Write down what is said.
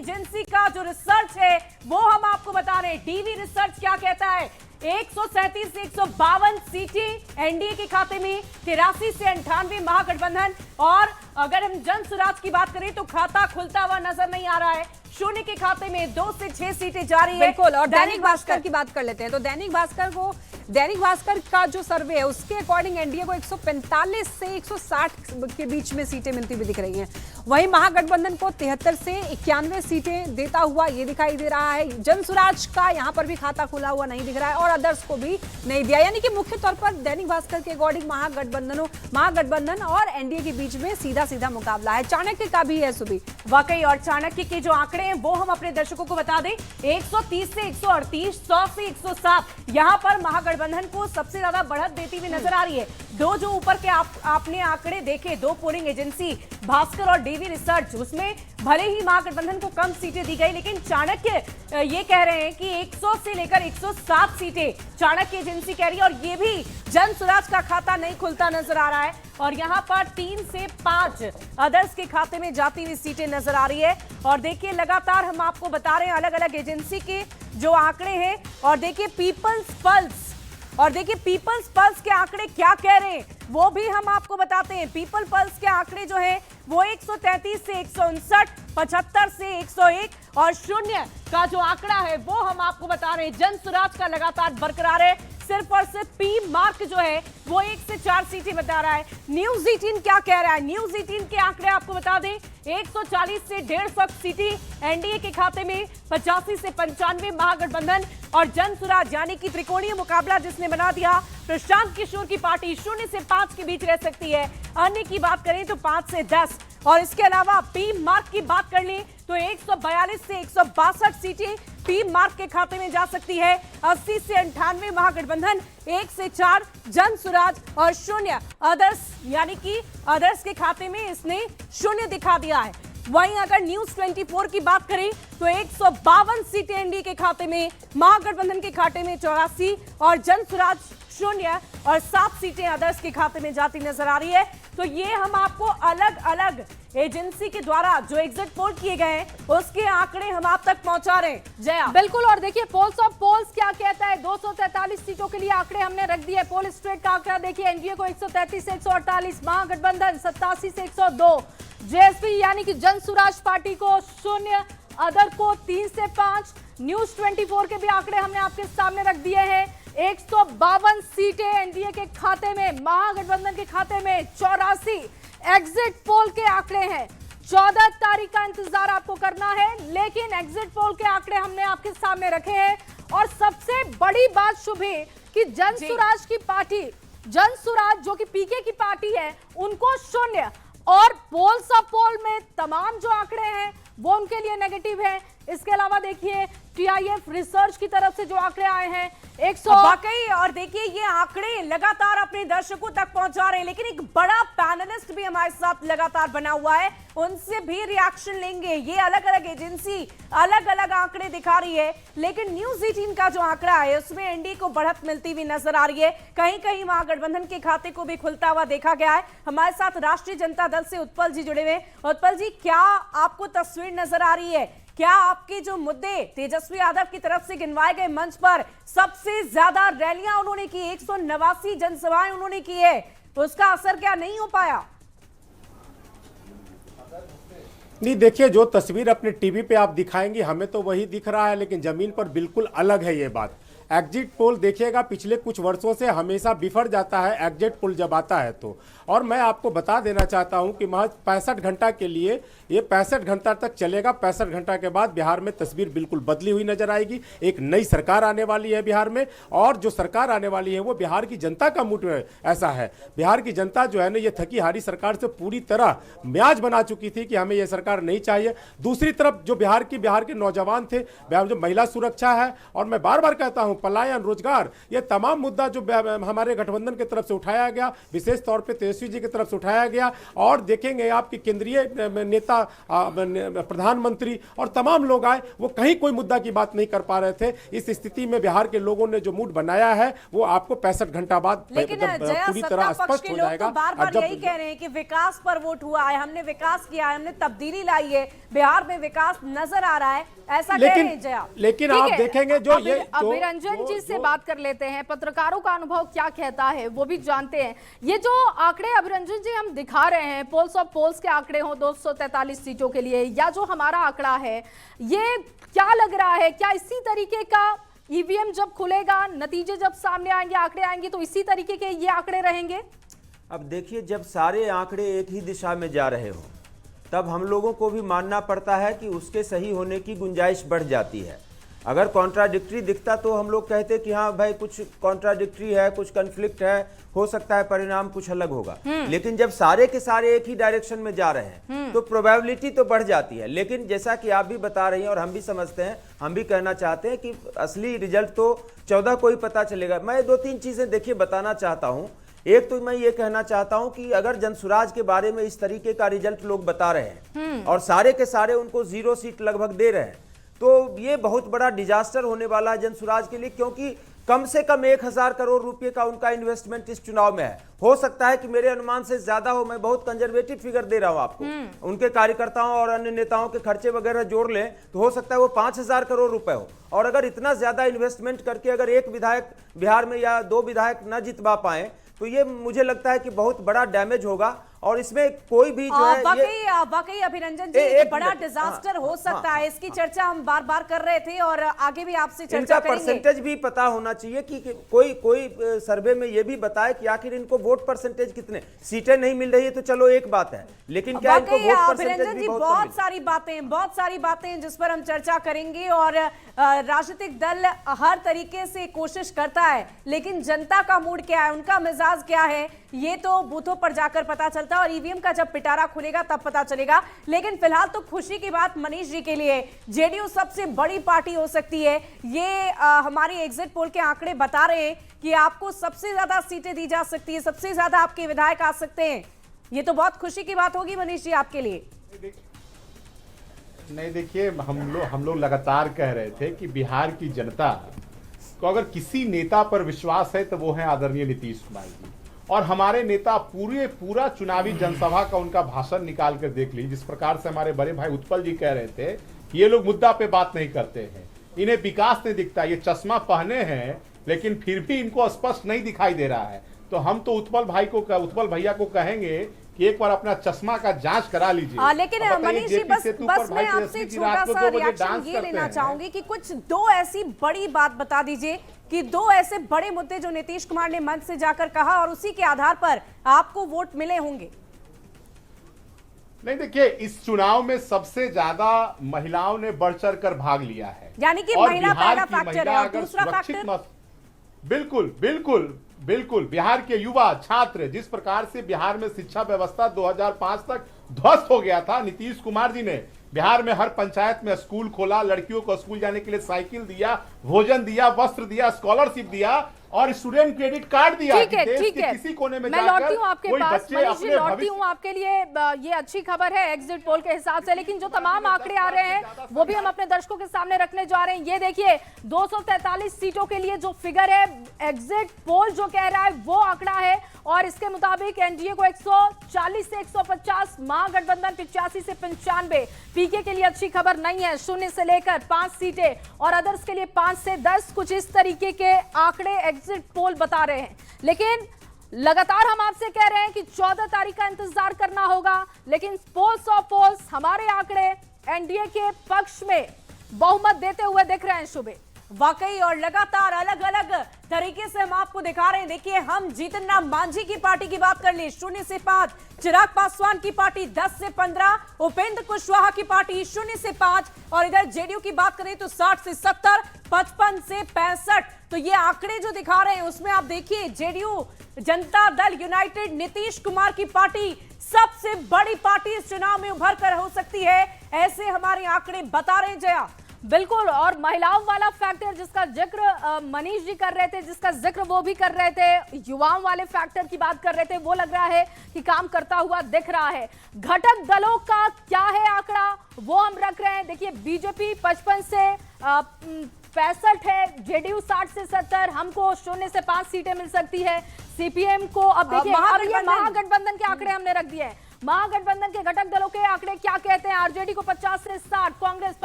Agency का जो research है वो हम आपको बता रहे हैं। डीवी रिसर्च क्या कहता है, 137 से 152 सीटें एनडीए के खाते में, 83 से 98 महागठबंधन। और अगर हम जन स्वराज की बात करें तो खाता खुलता हुआ नजर नहीं आ रहा है, शून्य के खाते में 2 से 6 सीटें जारी है। बिल्कुल। और दैनिक भास्कर की बात कर लेते हैं तो दैनिक भास्कर का जो सर्वे है उसके अकॉर्डिंग एनडीए को 145 से 160 के बीच में सीटें मिलती हुई दिख रही हैं। वहीं महागठबंधन को 73 से 91 सीटें देता हुआ ये दिखाई दे रहा है। जन स्वराज का यहां पर भी खाता खुला हुआ नहीं दिख रहा है और अदर्स को भी नहीं दिया, यानी कि मुख्य तौर पर दैनिक भास्कर के अकॉर्डिंग महागठबंधन और एनडीए के बीच में सीधा सीधा मुकाबला है। चाणक्य का भी है सुबी वाकई, और चाणक्य के जो आंकड़े हैं वो हम अपने दर्शकों को बता दें, 130 से 138, 100 से 107, यहां पर महागठबंधन को सबसे ज्यादा बढ़त देती हुई नजर आ रही है। दो जो ऊपर के आपने आंकड़े देखे, दो पोलिंग एजेंसी भास्कर और डीवी रिसर्च, उसमें भले ही महागठबंधन को कम सीटें दी गई, लेकिन चाणक्य ये कह रहे हैं कि 100 से लेकर 107 सीटें चाणक्य एजेंसी कह रही है। और ये भी जन स्वराज का खाता नहीं खुलता नजर आ रहा है और यहां पर 3 से 5 अदर्स के खाते में जाती हुई सीटें नजर आ रही है। और देखिए लगातार हम आपको बता रहे हैं अलग अलग एजेंसी के जो आंकड़े हैं। और देखिए पीपल्स पल्स के आंकड़े क्या कह रहे हैं वो भी हम आपको बताते हैं। पीपल पल्स के आंकड़े जो है वो 133 से 159, 75 से 101 और शून्य का जो आंकड़ा है वो हम आपको बता रहे हैं। जन स्वराज का लगातार बरकरार है, सिर्फ और सिर्फ पी मार्क जो है वो 1 से 4 सीटें बता रहा है। न्यूज 18 क्या कह रहा है, न्यूज 18 के आंकड़े आपको बता दें, 140 से 150 सीटें एनडीए के खाते में, 85 से 95 महागठबंधन और जन स्वराज, यानी कि त्रिकोणीय मुकाबला जिसने बना दिया प्रशांत किशोर की पार्टी 0 से 5 के बीच रह सकती है। अन्य की बात करें तो 5 से 10। और इसके अलावा पी मार्क की बात कर लें तो 142 से 162 सीटें पी मार्क के खाते में जा सकती है। 80 से 98 महागठबंधन, 1 से 4 जन स्वराज और शून्य अदर्स, यानी कि अदर्स के खाते में इसने शून्य दिखा दिया है। वहीं अगर न्यूज 24 की बात करें तो 152 सीटें एनडीए के खाते में, महागठबंधन के खाते में 84 और जन स्वराज शून्य और 7 सीटें अदर्स के खाते में जाती नजर आ रही है। तो ये हम आपको अलग अलग एजेंसी के द्वारा जो एग्जिट पोल किए गए हैं उसके आंकड़े हम आप तक पहुंचा रहे हैं। जया बिल्कुल। और देखिए पोल्स ऑफ पोल्स क्या कहता है, 243 सीटों के लिए आंकड़े हमने रख दिए। पोल स्ट्रेट का आंकड़ा देखिए, एनडीए को 133 से 148, महागठबंधन 87 से 102, जेएसपी यानी कि जन स्वराज पार्टी को 0, अदर को 3 से 5। न्यूज 24 के भी आंकड़े हमने आपके सामने रख दिए हैं, 152 सीटें एनडीए के खाते में, महागठबंधन के खाते में 84। एग्जिट पोल के आंकड़े हैं, 14 तारीख का इंतजार आपको करना है, लेकिन एग्जिट पोल के आंकड़े हमने आपके सामने रखे हैं। और सबसे बड़ी बात शुभे कि जन स्वराज की पार्टी, जन स्वराज जो कि पीके की पार्टी है, उनको 0 और पोल्स ऑफ पोल में तमाम जो आंकड़े हैं वो उनके लिए नेगेटिव है। इसके अलावा देखिए टीआईएफ रिसर्च की तरफ से जो आंकड़े आए हैं 100। वाकई, और देखिए ये आंकड़े लगातार अपने दर्शकों तक पहुंचा रहे हैं, लेकिन एक बड़ा पैनलिस्ट भी हमारे साथ लगातार बना हुआ है, उनसे भी रिएक्शन लेंगे। ये अलग अलग एजेंसी अलग अलग आंकड़े दिखा रही है, लेकिन न्यूज 18 का जो आंकड़ा है उसमें एनडीए को बढ़त मिलती हुई नजर आ रही है। कहीं कहीं महागठबंधन के खाते को भी खुलता हुआ देखा गया है। हमारे साथ राष्ट्रीय जनता दल से उत्पल जी जुड़े हुए। उत्पल जी, क्या आपको तस्वीर नजर आ रही है? क्या आपके जो मुद्दे तेजस्वी यादव की तरफ से गिनवाए गए मंच पर सबसे ज्यादा रैलियां उन्होंने की, 189 जनसभाएं उन्होंने की है, उसका असर क्या नहीं हो पाया? नहीं, देखिए जो तस्वीर अपने टीवी पे आप दिखाएंगे हमें तो वही दिख रहा है, लेकिन जमीन पर बिल्कुल अलग है ये बात। एग्जिट पोल देखिएगा पिछले कुछ वर्षों से हमेशा बिफर जाता है एग्जिट पोल जब आता है तो। और मैं आपको बता देना चाहता हूं कि महज 65 घंटा के लिए ये 65 घंटा तक चलेगा। 65 घंटा के बाद बिहार में तस्वीर बिल्कुल बदली हुई नजर आएगी। एक नई सरकार आने वाली है बिहार में, और जो सरकार आने वाली है वो बिहार की जनता का मूड ऐसा है। बिहार की जनता जो है ना, ये थकी हारी सरकार से पूरी तरह म्याज बना चुकी थी कि हमें ये सरकार नहीं चाहिए। दूसरी तरफ जो बिहार के नौजवान थे, जो महिला सुरक्षा है, और मैं बार बार कहता हूं पलायन, रोजगार, ये तमाम मुद्दा जो हमारे गठबंधन की तरफ से उठाया गया, विशेष तौर पे तेजस्वी जी की तरफ से उठाया गया। और देखेंगे आपकी केंद्रीय नेता, प्रधानमंत्री और तमाम लोग आए, वो कहीं कोई मुद्दा की बात नहीं कर पा रहे थे। इस स्थिति में बिहार के लोगों ने जो मूड बनाया है वो आपको 65 घंटा बाद पूरी तरह स्पष्ट हो जाएगा। बार-बार यही कह रहे हैं कि विकास पर वोट हुआ है, हमने विकास किया है, हमने तब्दीली लाई है, बिहार में विकास नजर आ रहा है, ऐसा कह रहे हैं जया। लेकिन आप देखेंगे जो ये अभिरंजन जी से बात कर लेते हैं, पत्रकारों का अनुभव क्या कहता है वो भी जानते हैं। ये जो आंकड़े अभिरंजन जी हम दिखा रहे हैं, पोल्स ऑफ पोल्स के आंकड़े हो 243 सीटों के लिए, या जो हमारा आंकड़ा है, ये क्या लग रहा है, क्या इसी तरीके का ईवीएम जब खुलेगा, नतीजे जब सामने आएंगे, आंकड़े आएंगे, तो इसी तरीके के ये आंकड़े रहेंगे? अब देखिए, जब सारे आंकड़े एक ही दिशा में जा रहे हो तब हम लोगों को भी मानना पड़ता है कि उसके सही होने की गुंजाइश बढ़ जाती है। अगर कॉन्ट्राडिक्टरी दिखता तो हम लोग कहते कि हाँ भाई कुछ कॉन्ट्राडिक्टरी है, कुछ कन्फ्लिक्ट है, हो सकता है परिणाम कुछ अलग होगा। लेकिन जब सारे के सारे एक ही डायरेक्शन में जा रहे हैं तो प्रोबेबिलिटी तो बढ़ जाती है। लेकिन जैसा कि आप भी बता रही हैं और हम भी समझते हैं, हम भी कहना चाहते हैं कि असली रिजल्ट तो 14 को ही पता चलेगा। मैं 2-3 चीजें देखिए बताना चाहता हूँ। एक तो मैं ये कहना चाहता हूं कि अगर जनसुराज के बारे में इस तरीके का रिजल्ट लोग बता रहे हैं और सारे के सारे उनको 0 सीट लगभग दे रहे हैं, तो ये बहुत बड़ा डिजास्टर होने वाला है जनसुराज के लिए, क्योंकि कम से कम 1000 करोड़ रुपए का उनका इन्वेस्टमेंट इस चुनाव में है। हो सकता है कि मेरे अनुमान से ज्यादा हो, मैं बहुत कंजर्वेटिव फिगर दे रहा हूं आपको। उनके कार्यकर्ताओं और अन्य नेताओं के खर्चे वगैरह जोड़ लें तो हो सकता है वो 5000 करोड़ रुपए हो। और अगर इतना ज्यादा इन्वेस्टमेंट करके अगर एक विधायक बिहार में या 2 विधायक न जितवा पाए तो ये मुझे लगता है कि बहुत बड़ा डैमेज होगा। और इसमें कोई भी जो है वाकई अभिरंजन जी एक बड़ा डिजास्टर हो सकता है। इसकी चर्चा हम बार बार कर रहे थे और आगे भी आपसे चर्चा करेंगे। परसेंटेज भी पता होना चाहिए कि कोई सर्वे में ये भी बताए कि आखिर इनको वोट परसेंटेज कितने, सीटें नहीं मिल रही है तो चलो एक बात है, लेकिन क्या इनको वोट परसेंटेज भी बहुत सारी बातें जिस पर हम चर्चा करेंगे। और राजनीतिक दल हर तरीके से कोशिश करता है, लेकिन जनता का मूड क्या है, उनका मिजाज क्या है, ये तो बूथों पर जाकर पता चलता है और ईवीएम का जब पिटारा खुलेगा तब पता चलेगा। लेकिन फिलहाल तो खुशी की बात मनीष जी के लिए, जेडीयू सबसे बड़ी पार्टी हो सकती है। ये हमारी एग्जिट पोल के आंकड़े बता रहे हैं कि आपको सबसे ज्यादा सीटें दी जा सकती है, सबसे ज्यादा आपके विधायक आ सकते हैं। ये तो बहुत खुशी की बात होगी मनीष जी आपके लिए। नहीं देखिए, हम लोग लगातार कह रहे थे कि बिहार की जनता को अगर किसी नेता पर विश्वास है तो वो है आदरणीय नीतीश कुमार जी। और हमारे नेता पूरा चुनावी जनसभा का उनका भाषण निकाल कर देख ली, जिस प्रकार से हमारे बड़े भाई उत्पल जी कह रहे थे ये लोग मुद्दा पे बात नहीं करते हैं, इन्हें विकास नहीं दिखता, ये चश्मा पहने हैं लेकिन फिर भी इनको स्पष्ट नहीं दिखाई दे रहा है। तो हम तो उत्पल भैया को कहेंगे कि एक बार अपना चश्मा का जांच करा लीजिए। लेकिन मनीष जी बस मैं आपसे छोटा सा रिएक्शन ये लेना चाहूंगी कि कुछ 2 ऐसी बड़ी बात बता दीजिए कि 2 ऐसे बड़े मुद्दे जो नीतीश कुमार ने मंच से जाकर कहा और उसी के आधार पर आपको वोट मिले होंगे। नहीं देखिए, इस चुनाव में सबसे ज्यादा महिलाओं ने बढ़ चढ़ कर भाग लिया है, यानी कि महिला पहला फैक्टर है और दूसरा फैक्टर बिल्कुल बिहार के युवा छात्र, जिस प्रकार से बिहार में शिक्षा व्यवस्था 2005 तक ध्वस्त हो गया था, नीतीश कुमार जी ने बिहार में हर पंचायत में स्कूल खोला, लड़कियों को स्कूल जाने के लिए साइकिल दिया, भोजन दिया, वस्त्र दिया, स्कॉलरशिप दिया और स्टूडेंट क्रेडिट कार्ड दिया। ठीक है। किसी कोने में मैं लौटती हूँ आपके पास मनीष जी, लौटती हूँ आपके लिए। ये अच्छी खबर है एग्जिट पोल के हिसाब से, लेकिन जो तमाम आंकड़े आ रहे हैं वो भी हम अपने दर्शकों के सामने रखने जा रहे हैं। ये देखिए 243 सीटों के लिए जो फिगर है, एग्जिट पोल जो कह रहा है वो आंकड़ा है और इसके मुताबिक एनडीए को 140 से 150, महागठबंधन 85 से 95। पीके के लिए अच्छी खबर नहीं है, 0 से लेकर 5 सीटें और अदर्स के लिए 5 से 10, कुछ इस तरीके के आंकड़े एग्जिट पोल बता रहे हैं। लेकिन लगातार हम आपसे कह रहे हैं कि 14 तारीख का इंतजार करना होगा, लेकिन पोल्स ऑफ पोल्स हमारे आंकड़े एनडीए के पक्ष में बहुमत देते हुए दिख रहे हैं। शुभे वाकई और लगातार अलग अलग तरीके से हम आपको दिखा रहे हैं। देखिए, हम जीतन राम मांझी की पार्टी की बात कर ले 0 से 5, चिराग पासवान की पार्टी 10 से 15, उपेंद्र कुशवाहा की पार्टी 0 से 5 और इधर जेडीयू की बात करें तो 60 से 70, 55 से 65। तो ये आंकड़े जो दिखा रहे हैं उसमें आप देखिए जेडीयू, जनता दल यूनाइटेड, नीतीश कुमार की पार्टी सबसे बड़ी पार्टी इस चुनाव में उभर कर हो सकती है, ऐसे हमारे आंकड़े बता रहे हैं। जया, बिल्कुल, और महिलाओं वाला फैक्टर जिसका जिक्र मनीष जी कर रहे थे, जिसका जिक्र वो भी कर रहे थे, युवाओं वाले फैक्टर की बात कर रहे थे, वो लग रहा है कि काम करता हुआ दिख रहा है। घटक दलों का क्या है आंकड़ा, वो हम रख रहे हैं। देखिए, बीजेपी 55 से 65 है, जेडीयू 60 से 70, हमको 0 से 5 सीटें मिल सकती है। सीपीएम को अब देखिए, अब ये महागठबंधन के आंकड़े हमने रख दिए हैं। महागठबंधन के घटक दलों के आंकड़े क्या कहते हैं? आरजेडी को 50 से 60, कांग्रेस